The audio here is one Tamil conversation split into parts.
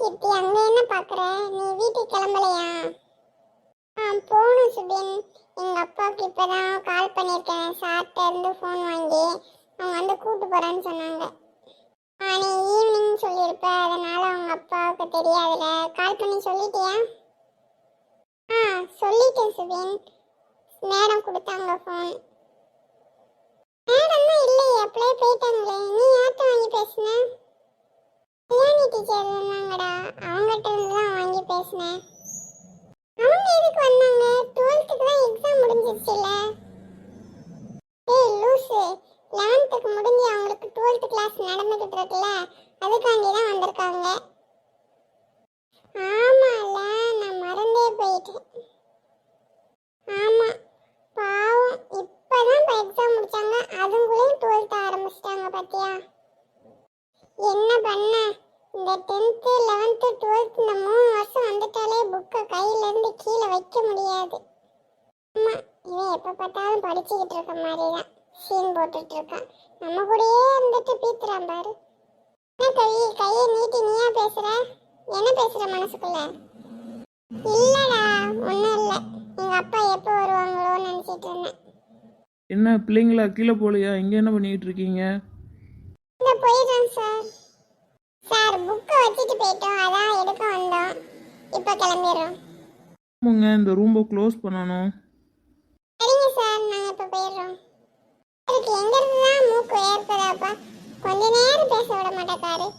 கீர்த்தி, அங்க என்ன பாக்குற? நீ வீட்டுக்கு கிளம்பலையா? போகணும் சுபின். எங்க அப்பாவுக்கு இப்பதான் கால் பண்ணியிருக்கேன். சார்ட்ட இருந்து ஃபோன் வாங்கி அவங்க வந்து கூட்டு போறேன்னு சொன்னாங்க. நீ ஈவினிங் சொல்லியிருப்ப, அதனால அவங்க அப்பாவுக்கு தெரியாதுல. கால் பண்ணி சொல்லிட்டியா? சொல்லிட்டேன் சுபின். மேடம் கொடுத்தாங்க ஃபோன். மேடம் தான் இல்லையே, அப்படியே போயிட்டாங்களே. நீ யார்கிட்ட வாங்கி பேசுன? கல்யாணி டீச்சர் இருந்தாங்கடா, அவங்ககிட்ட இருந்து தான் வாங்கி பேசினேன். அவங்க எதுக்கு வந்தாங்க? 12th தான் எக்ஸாம் முடிஞ்சிருச்சுல. ஏய் லூசு, 11th முடிஞ்சு அவங்களுக்கு 12th கிளாஸ் நடந்துகிட்டு இருக்குல்ல, அதுக்காண்டி தான் வந்திருக்காங்க. ஆமால, நான் மறந்தே போயிட்டேன். ஆமா பாவம், இப்பதான் எக்ஸாம் முடிச்சாங்க, அதுக்குள்ளேயும் 12th ஆரம்பிச்சிட்டாங்க. பாத்தியா என்ன பண்ண? இந்த 10th 11th 12th இந்த 3 வருஷம் வந்துட்டாலே புக்கை கையில இருந்து கீழே வைக்க முடியாது. ஆமா, இவன் எப்ப பார்த்தாலும் படிச்சுக்கிட்டு இருக்க மாதிரிதான் சீன் போட்டுட்டு இருக்கான். நம்ம கூடயே இருந்துட்டு பீத்துறான் பாரு. என்ன கவி, கையை நீட்டி நீயா பேசுற? என்ன பேசுற மனசுக்குள்ள? இல்லடா, ஒன்னும் இல்ல. எங்க அப்பா எப்ப வருவாங்களோன்னு நினைச்சிட்டு இருந்தேன். என்ன பிள்ளைங்களா கீழே போகலையா? இங்கே என்ன பண்ணிக்கிட்டு இருக்கீங்க? இந்த போயிடுறேன் சார். சார் புக்கை வச்சுட்டு போயிட்டோம், அதான் எடுக்க வந்தோம். இப்போ கிளம்பிடுறோம். ஆமாங்க, இந்த ரூமை க்ளோஸ் பண்ணணும். சரிங்க சார், நாங்கள் இப்போ போயிடுறோம். அதுக்கு எங்கிருந்து தான் மூக்கு ஏற்பதாப்பா, கொஞ்ச நேரம் பேச விட மாட்டேக்காரு.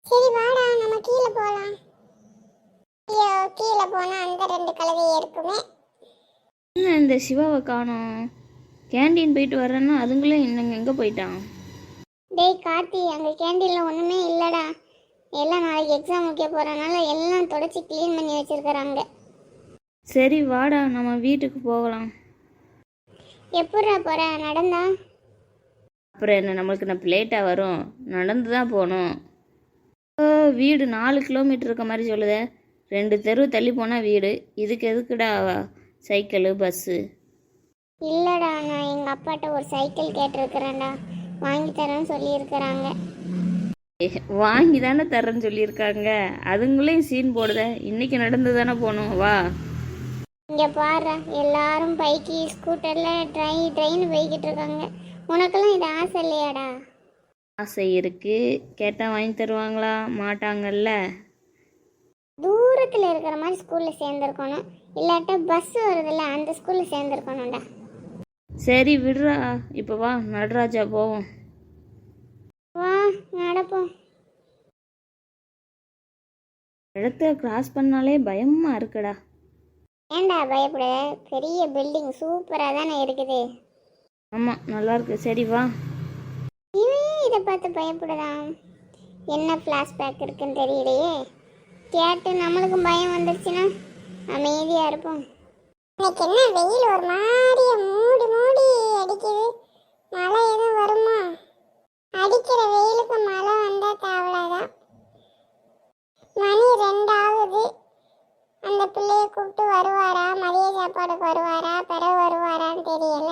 சரி வாடா, நம்ம கீழே போகலாம். ஐயோ, கீழே போனால் அந்த 2 கழுதை இருக்குமே. என்ன இந்த சிவாவை காணோம்? கேண்டீன் போயிட்டு வர்றேன்னா அதுங்களே இன்னும் எங்கே போயிட்டான்? டேய் கார்த்தி, அங்கே கேண்டீனில் ஒன்றுமே இல்லைடா. எல்லாம் நாளைக்கு எக்ஸாம் வைக்க போகிறனால எல்லாம் தொடச்சி க்ளீன் பண்ணி வச்சுருக்குறாங்க. சரி வாடா, நம்ம வீட்டுக்கு போகலாம். எப்படா போகிற? நடந்தா? அப்புறம் என்ன, நம்மளுக்கு நான் லேட்டாக வரும், நடந்து தான் போகணும். வீடு 4 கிலோமீட்டர் இருக்க மாதிரி சொல்லுதே. 2 தெரு தள்ளி போனால் வீடு. இதுக்கு எதுக்குடா சைக்கிளு பஸ்ஸு? இல்லைடா, நான் எங்கள் அப்பாட்ட ஒரு சைக்கிள் கேட்டிருக்கிறேன்டா, வாங்கி தரேன்னு சொல்லியிருக்கிறாங்க. வாங்கி தானே தரேன்னு சொல்லியிருக்காங்க, அதுங்களையும் சீன் போடுத. இன்னைக்கு நடந்து தானே போகணும், வா. இங்கே பாரு, எல்லாரும் பைக்கு ஸ்கூட்டரில் ட்ரெயின் போய்கிட்டு இருக்காங்க. உனக்கெல்லாம் இது ஆசை இல்லையாடா? ஆசை இருக்குது, கேட்டால் வாங்கி தருவாங்களா? மாட்டாங்கல்ல. தூரத்தில் இருக்கிற மாதிரி ஸ்கூலில் சேர்ந்துருக்கணும், இல்லாட்டா பஸ் வருதுல்ல அந்த ஸ்கூலில் சேர்ந்துருக்கணும்டா. சரி விடுறா, இப்போ வா நடராஜா போவோம். வா நடப்போம். இடத்த கிராஸ் பண்ணாலே பயமாக இருக்குடா. ஏண்டா பயப்பட? பெரிய பில்டிங் சூப்பராக தானே இருக்குது. ஆமாம் நல்லா இருக்கு. சரி வா. இவன் இதை பார்த்து பயப்படுதான். என்ன ஃப்ளாஷ்பேக் இருக்குன்னு தெரியலையே. கேட்டு நம்மளுக்கும் பயம் வந்துருச்சுன்னா அமைதியாக இருப்போம். இன்னைக்கு என்ன வெயில் ஒரு மாதிரியா மூடி மூடி அடிக்குது. மழை எதுவும் வருமா? அடிக்கிற வெயிலுக்கு மழை வந்தால் தேவலாதான். மணி 2 ஆகுது. அந்த பிள்ளைய கூப்பிட்டு வருவாரா, மதிய சாப்பாடுக்கு வருவாரா, பிறகு வருவாரான்னு தெரியல.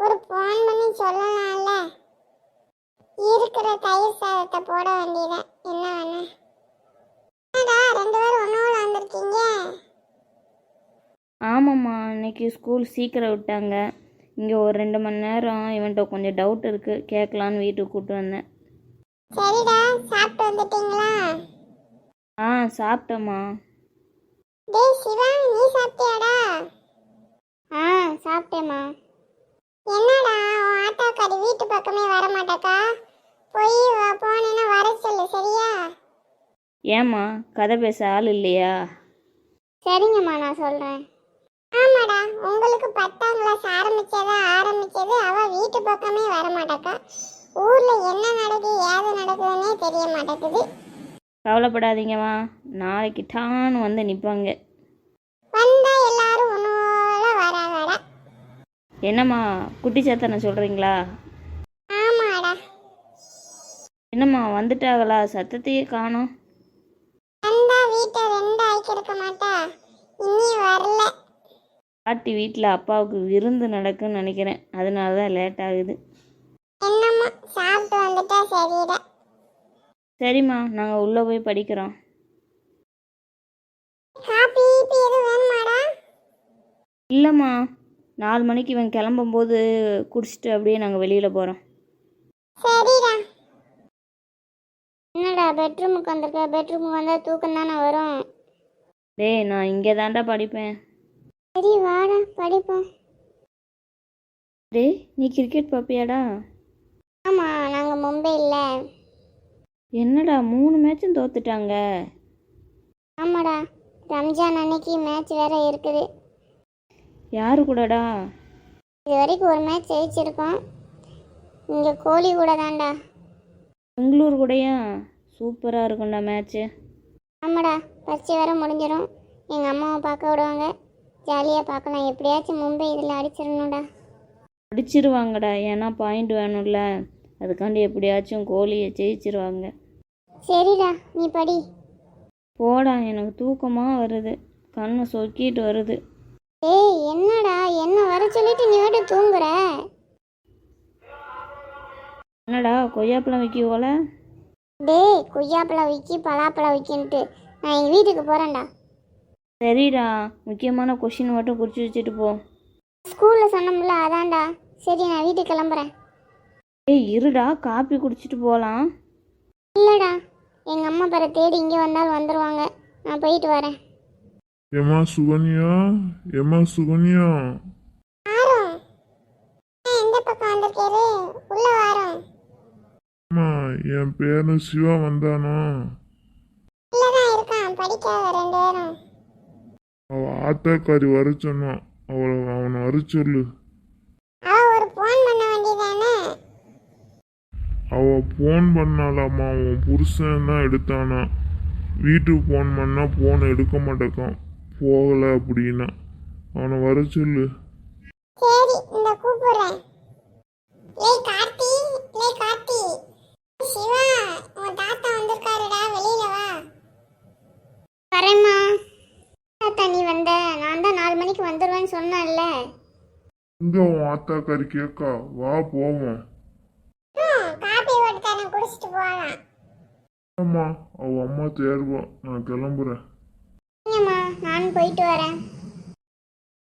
ஒரு ஃபோன் பண்ணி சொல்லலாம்ல. இருக்கிற தயிர் சாதத்தை போட வேண்டியதான். என்ன வேணா? என்னடா 2 பேரும் ஒன்னோட வந்திருக்கீங்க? ஆமாம்மா, இன்னைக்கு ஸ்கூல் சீக்கிரம் விட்டாங்க. இங்கே ஒரு 2 மணி நேரம் இவன்கிட்ட கொஞ்சம் டவுட் இருக்குது, கேட்கலான்னு வீட்டுக்கு கூப்பிட்டு வந்தேன். சரிடா, சாப்பிட்டு வந்துட்டீங்களா? சாப்பிட்டேம்மா. டேய் சிவா, நீ சாப்பிட்டியாடா? சாப்பிட்டேம்மா. என்னடா உன் ஆட்டாக்காரி வீட்டு பக்கமே வர மாட்டாக்கா? போய் போனேன்னா வர சொல்லு, சரியா? ஏம்மா, கதை பேச ஆள் இல்லையா? சரிங்கம்மா, நான் சொல்கிறேன். ஆமாடா, உங்களுக்கு 10ஆம் கிளாஸ் ஆரம்பிச்சது அவ வீட்டு பக்கமே வர மாட்டாக்கா. ஊரில் என்ன நடக்குது ஏது நடக்குதுன்னே தெரிய மாட்டேங்குது. கவலைப்படாதீங்கம்மா, நாளைக்கு டான்னு வந்து நிற்பாங்க. வந்தா எல்லாரும் ஒன்னோட வராங்கடா. என்னம்மா குட்டி சாத்தான சொல்கிறீங்களா? ஆமாடா. என்னம்மா வந்துட்டாங்களா? சத்தத்தையே காணோம். வந்தா வீட்டை 2 ஆக்கியிருக்க மாட்டா, இனி வரல. பாட்டி வீட்டில் அப்பாவுக்கு விருந்து நடக்குன்னு நினைக்கிறேன், அதனால தான் லேட் ஆகுது. என்னம்மா சாப்பிட்டு வந்துட்டா சரிடா. சரிம்மா, நாங்கள் உள்ளே போய் படிக்கிறோம். காபி டீ எதுவும் வேணுமாடா? இல்லைம்மா, 4 மணிக்கு இவன் கிளம்பும்போது குடிச்சிட்டு அப்படியே நாங்கள் வெளியில் போகிறோம். சரிடா. என்னடா பெட்ரூமுக்கு வந்திருக்க? பெட்ரூமுக்கு வந்தால் தூக்கம் தானே வரும். டேய், நான் இங்கே தாண்டா படிப்பேன். சரி வாடா படிப்போம். டேய், நீ கிரிக்கெட் பார்ப்பியாடா? ஆமாம், நாங்கள் மும்பையில். என்னடா 3 மேட்சும் தோத்துட்டாங்க. ஆமாடா, ரம்ஜான் அன்னைக்கு மேட்ச் வேற இருக்குது. யாரு கூடடா? இது வரைக்கும் ஒரு மேட்ச் ஜெயிச்சிருக்கோம். இங்கே கோலி கூட தான்டா. பெங்களூர் கூடயா? சூப்பராக இருக்கும்டா மேட்ச்சு. ஆமாடா, பரீட்சை வேற முடிஞ்சிடும். எங்கள் அம்மாவை பார்க்க விடுவாங்க. ஜாலியாக பார்க்கலாம். எப்படியாச்சும் மும்பை இதில் அடிச்சிடணும்டா. அடிச்சிருவாங்கடா, ஏன்னா பாயிண்ட் வேணும்ல. அதுக்காண்டி எப்படியாச்சும் கோலியை ஜெயிச்சிருவாங்க. சரிடா, நீ படி. போடா, எனக்கு தூக்கமாக வருது, கண்ணை சொக்கிட்டு வருது. ஏய் என்னடா, என்ன வர சொல்லிட்டு நீ வாட்டு தூங்குற? என்னடா கொய்யாப்பழம் விற்கிவோல? டேய், கொய்யாப்பழம் விக்கி பலாப்பழம் விக்கின்ட்டு நான் எங்கள் வீட்டுக்கு போகிறேன்டா. சரிடா, முக்கியமான கொஷின் மட்டும் குறித்து வச்சுட்டு போ. ஸ்கூலில் சொன்னோம்ல அதான்டா. சரி, நான் வீட்டுக்கு கிளம்புறேன். ஏய் இருடா, காப்பி குடிச்சிட்டு போகலாம். இல்லைடா, எங்கள் அம்மா பிற தேடி இங்கே வந்தாலும் வந்துடுவாங்க. நான் போயிட்டு வரேன். ஏம்மா சுகன்யா, ஏம்மா சுகன்யா. எந்த பக்கம் வந்திருக்காரு? உள்ள வாரோம். அம்மா, என் பேரன் சிவா வந்தானா? இல்லதான் இருக்கான், படிக்காத 2 பேரும். அவ ஆத்தாக்காரி வர சொன்னான். அவனை வர சொல்லு. அவ ஒரு போன் பண்ண வேண்டியதானே? அவ போன் பண்ணாலாமா? அவன் புருஷன் தான் எடுத்தானா. வீட்டுக்கு போன் பண்ணா போன் எடுக்க மாட்டேக்கான். போகல அப்படின்னா அவனை வர சொல்லு. சரி, இந்த கூப்பிடுறேன். லேய் கார்த்தி, லேய் கார்த்தி. சிவா, உன் தாத்தா வந்திருக்காருடா, வெளியில வா. வரேம்மா. தாத்தா நீ வந்த? நான் தான் 4 மணிக்கு வந்துடுவேன்னு சொன்னேன்ல. இங்க அவன் ஆத்தாக்காரி கேட்கா. வா போவோம். காபி போட்டு தரேன், குடிச்சிட்டு போகலாம். அம்மா, அவ அம்மா தேர்வா. நான் கிளம்புறேன். சரிம்மா, நானும் போயிட்டு வரேன்.